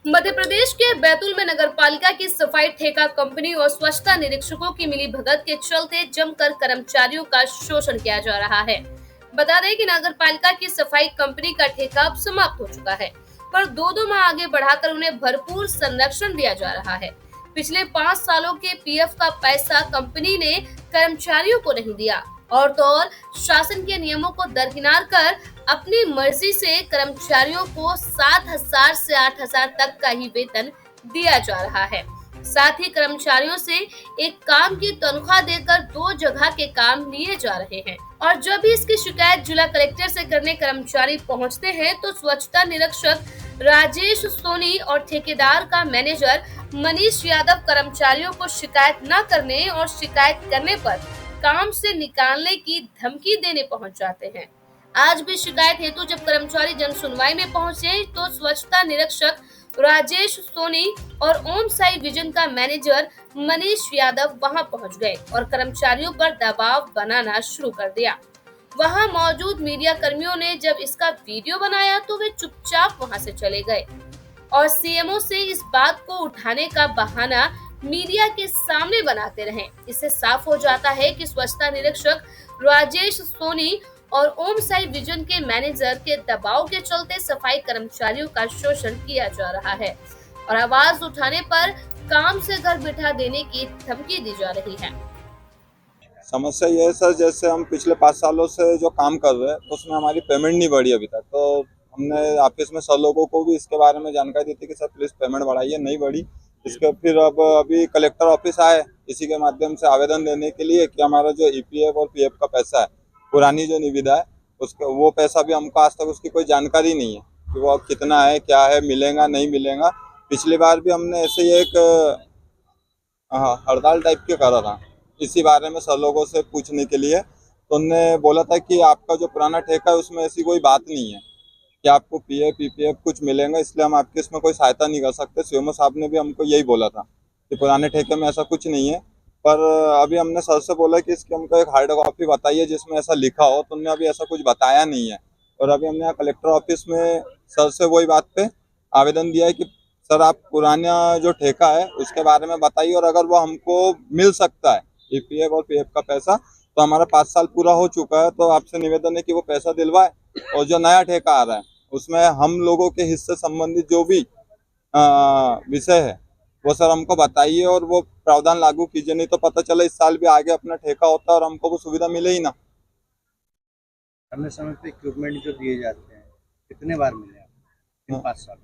मध्य प्रदेश के बैतूल में नगर पालिका की सफाई ठेका कंपनी और स्वच्छता निरीक्षकों की मिली भगत के चलते जमकर कर्मचारियों का शोषण किया जा रहा है। बता दें कि नगर पालिका की सफाई कंपनी का ठेका अब समाप्त हो चुका है, पर 2-2 माह आगे बढ़ाकर उन्हें भरपूर संरक्षण दिया जा रहा है। पिछले 5 सालों के पीएफ का पैसा कंपनी ने कर्मचारियों को नहीं दिया और तो और शासन के नियमों को दरकिनार कर अपनी मर्जी से कर्मचारियों को 7,000 से 8,000 तक का ही वेतन दिया जा रहा है। साथ ही कर्मचारियों से एक काम की तनख्वाह देकर 2 जगह के काम लिए जा रहे हैं और जब भी इसकी शिकायत जिला कलेक्टर से करने कर्मचारी पहुंचते हैं तो स्वच्छता निरीक्षक राजेश सोनी और ठेकेदार का मैनेजर मनीष यादव कर्मचारियों को शिकायत न करने और शिकायत करने पर काम से निकालने की धमकी देने पहुंच जाते हैं। आज भी शिकायत हेतु जब कर्मचारी जन सुनवाई में पहुंचे तो स्वच्छता निरीक्षक राजेश सोनी और ओम साई विजन का मैनेजर मनीष यादव वहां पहुंच गए और कर्मचारियों पर दबाव बनाना शुरू कर दिया। वहां मौजूद मीडिया कर्मियों ने जब इसका वीडियो बनाया तो वे चुपचाप वहां से चले गए और सीएमओ से इस बात को उठाने का बहाना मीडिया के सामने बनाते रहे। इससे साफ हो जाता है कि स्वच्छता निरीक्षक राजेश सोनी और ओम साई विजन के मैनेजर के दबाव के चलते सफाई कर्मचारियों का शोषण किया जा रहा है और आवाज उठाने पर काम से घर बिठा देने की धमकी दी जा रही है। समस्या ये है सर, जैसे हम पिछले 5 सालों से जो काम कर रहे हैं उसमें हमारी पेमेंट नहीं बढ़ी अभी तक। तो हमने ऑफिस में सर लोगों को भी इसके बारे में जानकारी दी थी कि सर प्लीज़ पेमेंट बढ़ाइए, नहीं बढ़ी। इसके फिर अब अभी कलेक्टर ऑफिस आए इसी के माध्यम से आवेदन देने के लिए कि हमारा जो ईपीएफ और पीएफ का पैसा है, पुरानी जो निविदा है उसका, वो पैसा भी हमको आज तक उसकी कोई जानकारी नहीं है कि वो अब कितना है, क्या है, मिलेगा नहीं मिलेगा। पिछली बार भी हमने ऐसे ही एक हड़ताल टाइप के करा था इसी बारे में सर लोगों से पूछने के लिए। तो उनने बोला था कि आपका जो पुराना ठेका है उसमें ऐसी कोई बात नहीं है कि आपको पीएफ पीपीएफ कुछ मिलेगा, इसलिए हम आपकी इसमें कोई सहायता नहीं कर सकते। सीएमओ साहब ने भी हमको यही बोला था कि पुराने ठेके में ऐसा कुछ नहीं है। पर अभी हमने सर से बोला कि इसकी हमको एक हार्ड कॉपी बताइए जिसमें ऐसा लिखा हो, तो उन्होंने अभी ऐसा कुछ बताया नहीं है। और अभी हमने यहाँ कलेक्टर ऑफिस में सर से वही बात पे आवेदन दिया है कि सर आप पुराना जो ठेका है उसके बारे में बताइए, और अगर वो हमको मिल सकता है ईपीएफ और पीएफ का पैसा, तो हमारा 5 साल पूरा हो चुका है, तो आपसे निवेदन है कि वो पैसा दिलवाए। और जो नया ठेका आ रहा है उसमें हम लोगों के हिस्से संबंधित जो भी विषय है वो सर हमको बताइए और वो प्रावधान लागू कीजिए, नहीं तो पता चला इस साल भी आगे अपना ठेका होता है और हमको वो सुविधा मिले ही ना। समय समय पे इक्विपमेंट जो दिए जाते हैं कितने बार मिले आपको इन 5 सालों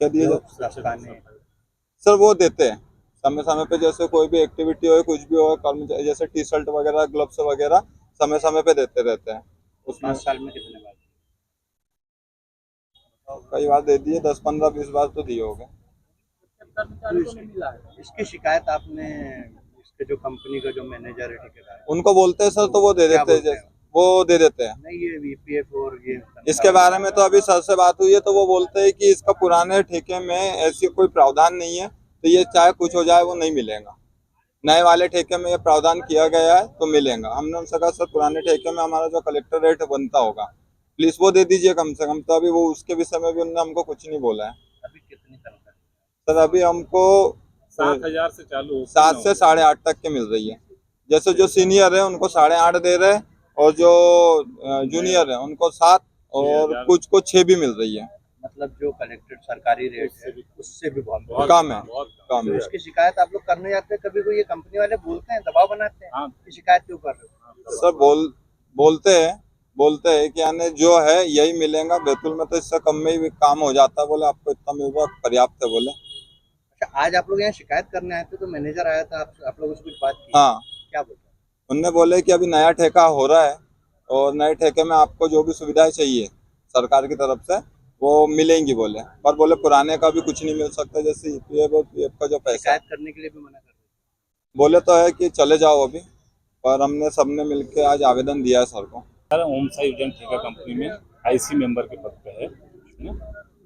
क्या दिए जो जाते सरकार ने? सर? वो देते हैं समय समय पे, जैसे कोई भी एक्टिविटी हो, कुछ भी हो, कर्मचारी जैसे टी शर्ट वगैरह, ग्लव्स वगैरह समय समय पे देते रहते हैं। उसमें 5 साल में कितने बार? कई बार दे दिए, 10, 15, 20 बार तो दिए हो गए। तो इसकी शिकायत आपने इसके जो कंपनी का जो मैनेजर है, ठेकेदार है, उनको बोलते हैं सर तो वो दे क्या देते हैं, बोलते हैं? वो दे देते हैं। नहीं, ये वीपीएफ और ये इसके बारे में तो अभी सर से बात हुई है, तो वो बोलते हैं कि इसका पुराने ठेके में ऐसी कोई प्रावधान नहीं है, तो ये चाहे कुछ हो जाए वो नहीं मिलेगा। नए वाले ठेके में ये प्रावधान किया गया है तो मिलेगा। हमने उनसे कहा सर पुराने ठेके में हमारा जो कलेक्टर रेट बनता होगा प्लीज वो दे दीजिए कम से कम। तो अभी वो उसके विषय में भी उन्होंने हमको कुछ नहीं बोला है। अभी कितनी तनख्वाह? सर अभी हमको 7,000 से चालू 7 से 8.5 तक के मिल रही है। जैसे जो सीनियर है उनको 8.5 दे रहे हैं, और जो जूनियर है उनको 7, और कुछ को 6 भी मिल रही है। मतलब जो कलेक्टेड सरकारी रेट है उससे भी बहुत कम है, कम तो है। इसकी शिकायत आप लोग करने जाते हैं, कभी कोई ये कंपनी वाले बोलते हैं, दबाव बनाते हैं कि शिकायत क्यों कर रहे हो? सर बोलते हैं कि यानी जो है यही मिलेगा, बैतूल में तो इससे कम में ही काम हो जाता है। बोले आपको इतना मिल रहा है, पर्याप्त है बोले। अच्छा, आज आप लोग यहाँ शिकायत करने आए थे तो मैनेजर आया था, आप लोगों से कुछ बात की? हाँ, क्या बोलते? उनने बोले कि अभी नया ठेका हो रहा है और नए ठेके में आपको जो भी सुविधाएं चाहिए सरकार की तरफ से वो मिलेंगी बोले, पर बोले पुराने का भी कुछ नहीं मिल सकता, जैसे ईपीएफ और पीएफ का जो पैसा शिकायत करने के लिए भी मना कर रहे बोले तो है कि चले जाओ अभी। पर हमने सबने मिलके आज आवेदन दिया है सर को। सर ओम साई विजन ठेका कंपनी में आईसी मेंबर के पद पे है ना?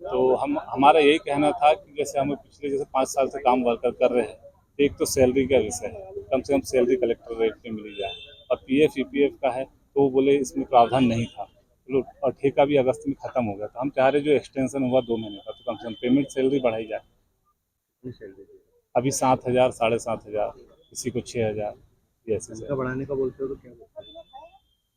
तो हमारा यही कहना था कि जैसे हम पिछले जैसे 5 साल से काम वर्कर कर रहे हैं, एक तो सैलरी का विषय है, कम से कम सैलरी कलेक्टर रेट पे मिली जाए, और पीएफ ईपीएफ का है तो वो बोले इसमें प्रावधान नहीं था। चलो, और ठेका भी अगस्त में खत्म हो गया, तो हम चाह रहे जो एक्सटेंशन हुआ 2 महीने का, तो कम से कम पेमेंट सैलरी बढ़ाई जाए। कितनी सैलरी दी? अभी 7,000, 7,500, किसी को 6,000, ये ऐसे तनख्वाह से बढ़ाने का बोलते हो तो क्या बोलते हो?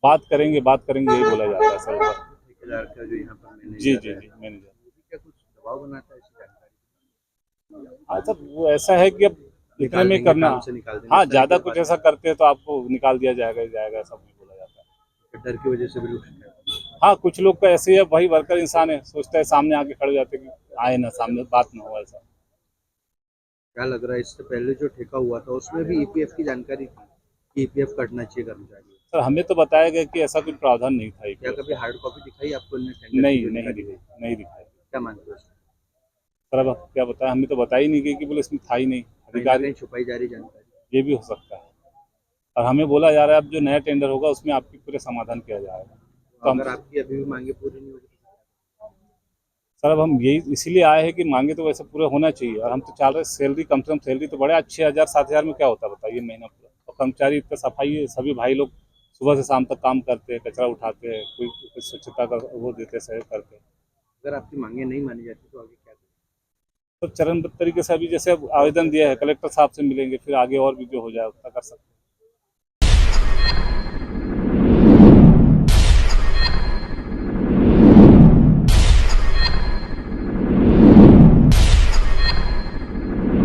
बात करेंगे यही बोला जाता है सर। ठेकेदार का जो यहाँ पर जी मैनेजर जी है, जी, मैनेजर। वो भी क्या कुछ दबाव बनाता है इसकी जानकारी? हाँ सर, वो ऐसा है कि अब इतने निकाल में देंगे, करना। काम से निकाल देंगे, हाँ, इस तरह ज़्यादा की कुछ बात ऐसा करते हैं तो आपको निकाल दिया जाएगा ही जाएगा, ऐसा नहीं बोला जाता है। डर की वजह से भी लोग शिकायत करते हैं। हाँ, कुछ लोग का ऐसे ही है, वही वर्कर इंसान है, सोचता है सामने आके खड़े हो जाते हैं कि आए ना सामने, बात ना हो ऐसा। क्या लग रहा है इससे पहले जो ठेका हुआ था उसमें भी ईपीएफ की जानकारी थी कि ईपीएफ कटना चाहिए कर्मचारी को? सर, हमें तो बताया गया कि ऐसा कुछ प्रावधान नहीं था क्या EPF कभी का। हार्ड कॉपी दिखाई आपको इनने टेंडर की नहीं जो नहीं निकाली दिखाई, गई? नहीं दिखाई। क्या मानते हो? सर अब क्या बताया, हमें तो बता ही नहीं गई कि बोले इसमें था ही नहीं कहीं ना अधिकारी। कहीं छुपाई जा रही जानकारी। ये भी हो सकता है, और हमें बोला जा रहा है अब जो नया टेंडर होगा उसमें आपकी पूरे समाधान किया जाएगा। तो हम अगर आपकी अभी भी मांगे पूरी नहीं होगी तो सर, अब हम यही इसीलिए आए हैं कि मांगे तो वैसे पूरा होना चाहिए, और हम तो चाह रहे हैं सैलरी कम से कम, सैलरी तो बढ़े। 6,000 7,000 में क्या होता है बताइए महीना पूरा, और कर्मचारी इतना सफाई, सभी भाई लोग सुबह से शाम तक काम करते हैं, कचरा उठाते हैं, कोई स्वच्छता का वो देते हैं, सहयोग करते हैं। अगर आपकी मांगे नहीं मानी जाती तो आगे क्या करें? तो चरणबद्ध तरीके से अभी जैसे अब आवेदन दिया है, कलेक्टर साहब से मिलेंगे, फिर आगे और भी जो हो जाए उतना कर सकते हैं।